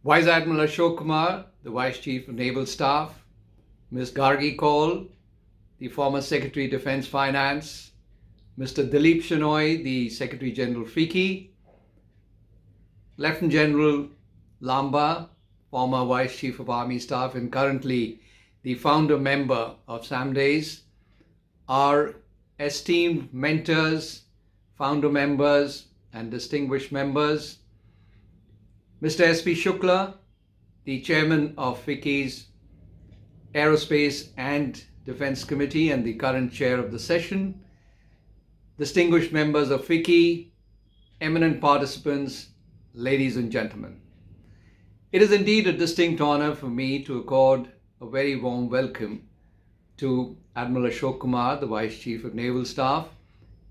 Vice Admiral RK Dhowan, the Vice Chief of Naval Staff, Ms. Gargi Kaul, the former Secretary Defense Finance, Mr. Dilip Shenoy, the Secretary General FICCI, Lieutenant General Lamba, former Vice Chief of Army Staff and currently the founder member of SAMDAIS, our esteemed mentors, founder members, and distinguished members, Mr. S.P. Shukla, the Chairman of FICCI's Aerospace and Defense Committee and the current Chair of the session, distinguished members of FICCI, eminent participants, ladies and gentlemen. It is indeed a distinct honor for me to accord a very warm welcome to Admiral RK Dhowan, the Vice Chief of Naval Staff,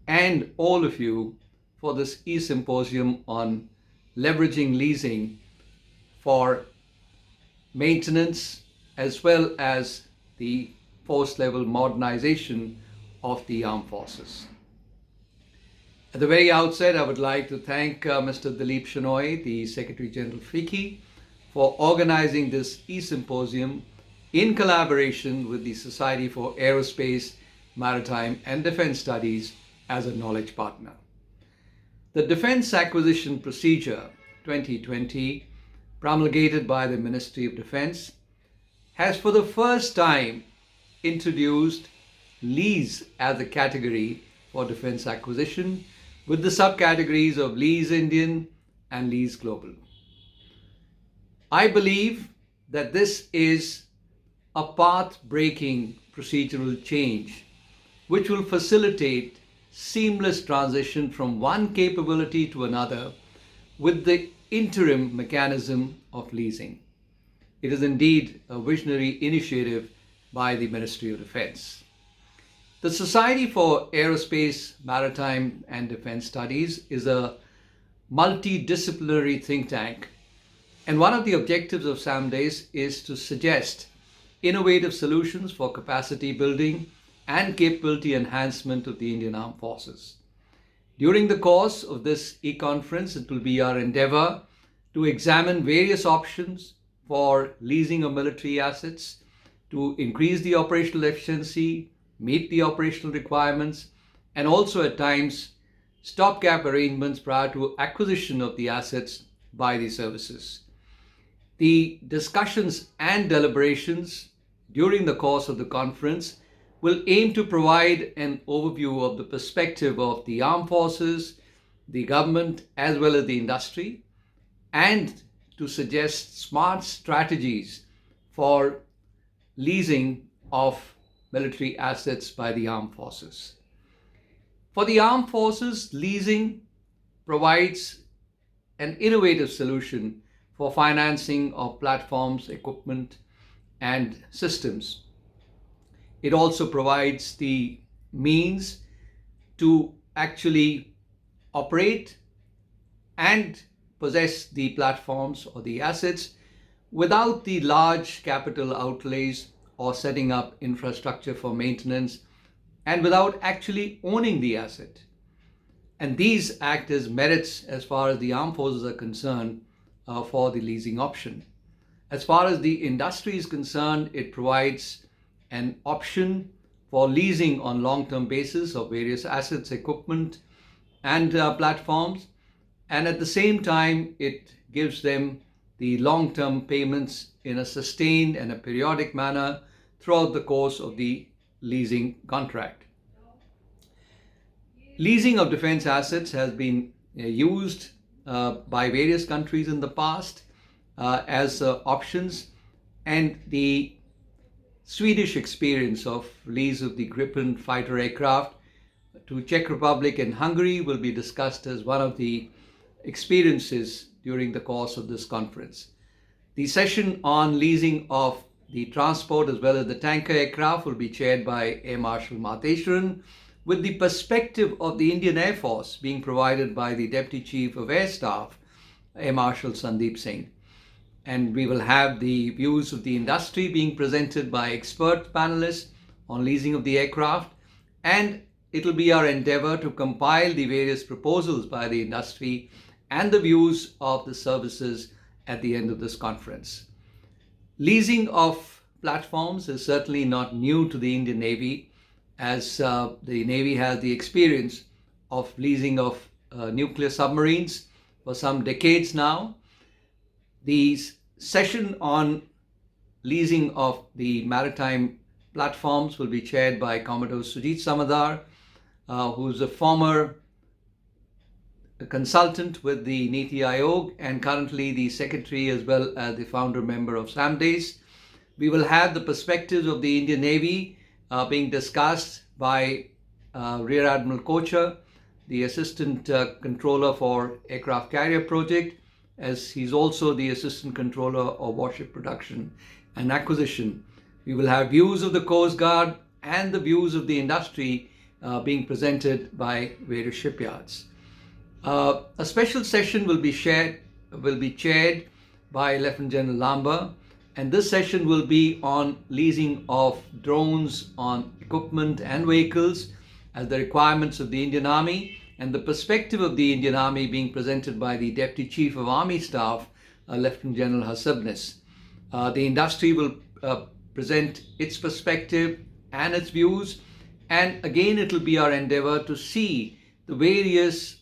and all of you for this e-symposium on leveraging leasing for maintenance as well as the force-level modernization of the armed forces. At the very outset, I would like to thank Mr. Dilip Shenoy, the Secretary General FICCI, for organizing this e-symposium in collaboration with the Society for Aerospace, Maritime and Defense Studies as a knowledge partner. The Defense Acquisition Procedure 2020, promulgated by the Ministry of Defense, has for the first time introduced lease as a category for defense acquisition with the subcategories of lease Indian and lease global. I believe that this is a path-breaking procedural change which will facilitate seamless transition from one capability to another with the interim mechanism of leasing. It is indeed a visionary initiative by the Ministry of Defense. The Society for Aerospace, Maritime and Defense Studies is a multidisciplinary think tank, and one of the objectives of SAMDAIS is to suggest innovative solutions for capacity building and capability enhancement of the Indian Armed Forces. During the course of this e-conference, it will be our endeavor to examine various options for leasing of military assets to increase the operational efficiency, meet the operational requirements, and also at times stopgap arrangements prior to acquisition of the assets by the services. The discussions and deliberations during the course of the conference will aim to provide an overview of the perspective of the armed forces, the government, as well as the industry, and to suggest smart strategies for leasing of military assets by the armed forces. For the armed forces, leasing provides an innovative solution for financing of platforms, equipment, and systems. It also provides the means to actually operate and possess the platforms or the assets without the large capital outlays or setting up infrastructure for maintenance and without actually owning the asset. And these act as merits as far as the armed forces are concerned for the leasing option. As far as the industry is concerned, it provides an option for leasing on long-term basis of various assets, equipment, and platforms. And at the same time, it gives them the long-term payments in a sustained and a periodic manner throughout the course of the leasing contract. Leasing of defense assets has been used by various countries in the past as options, and the Swedish experience of lease of the Gripen fighter aircraft to Czech Republic and Hungary will be discussed as one of the experiences during the course of this conference. The session on leasing of the transport as well as the tanker aircraft will be chaired by Air Marshal Matheswaran, with the perspective of the Indian Air Force being provided by the Deputy Chief of Air Staff, Air Marshal Sandeep Singh. And we will have the views of the industry being presented by expert panelists on leasing of the aircraft, and it will be our endeavor to compile the various proposals by the industry and the views of the services at the end of this conference. Leasing of platforms is certainly not new to the Indian Navy, as the Navy has the experience of leasing of nuclear submarines for some decades now. The session on leasing of the maritime platforms will be chaired by Commodore Sujit Samadar, who's a former consultant with the Niti Aayog and currently the secretary as well as the founder member of SAMDES. We will have the perspectives of the Indian Navy being discussed by Rear Admiral Kocher, the Assistant Controller for Aircraft Carrier Project, as he's also the Assistant Controller of Warship Production and Acquisition. We will have views of the Coast Guard and the views of the industry being presented by various shipyards. A special session will be chaired by Lieutenant General Lamba, and this session will be on leasing of drones on equipment and vehicles as the requirements of the Indian Army and the perspective of the Indian Army being presented by the Deputy Chief of Army Staff, Lieutenant General Hasabnis. The industry will present its perspective and its views, and again it will be our endeavor to see the various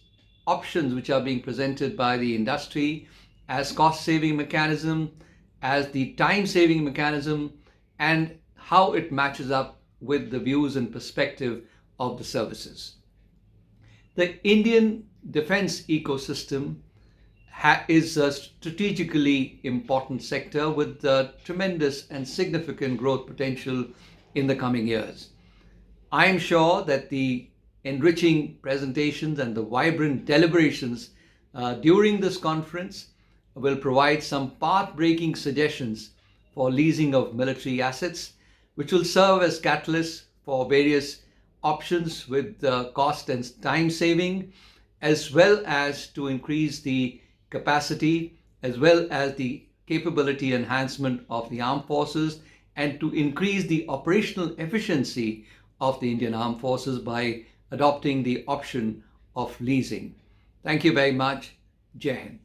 options which are being presented by the industry as cost-saving mechanism, as the time-saving mechanism, and how it matches up with the views and perspective of the services. The Indian defense ecosystem is a strategically important sector with tremendous and significant growth potential in the coming years. I am sure that the enriching presentations and the vibrant deliberations during this conference will provide some path-breaking suggestions for leasing of military assets, which will serve as catalysts for various options with cost and time saving, as well as to increase the capacity, as well as the capability enhancement of the armed forces, and to increase the operational efficiency of the Indian Armed Forces by adopting the option of leasing. Thank you very much. Jai Hind.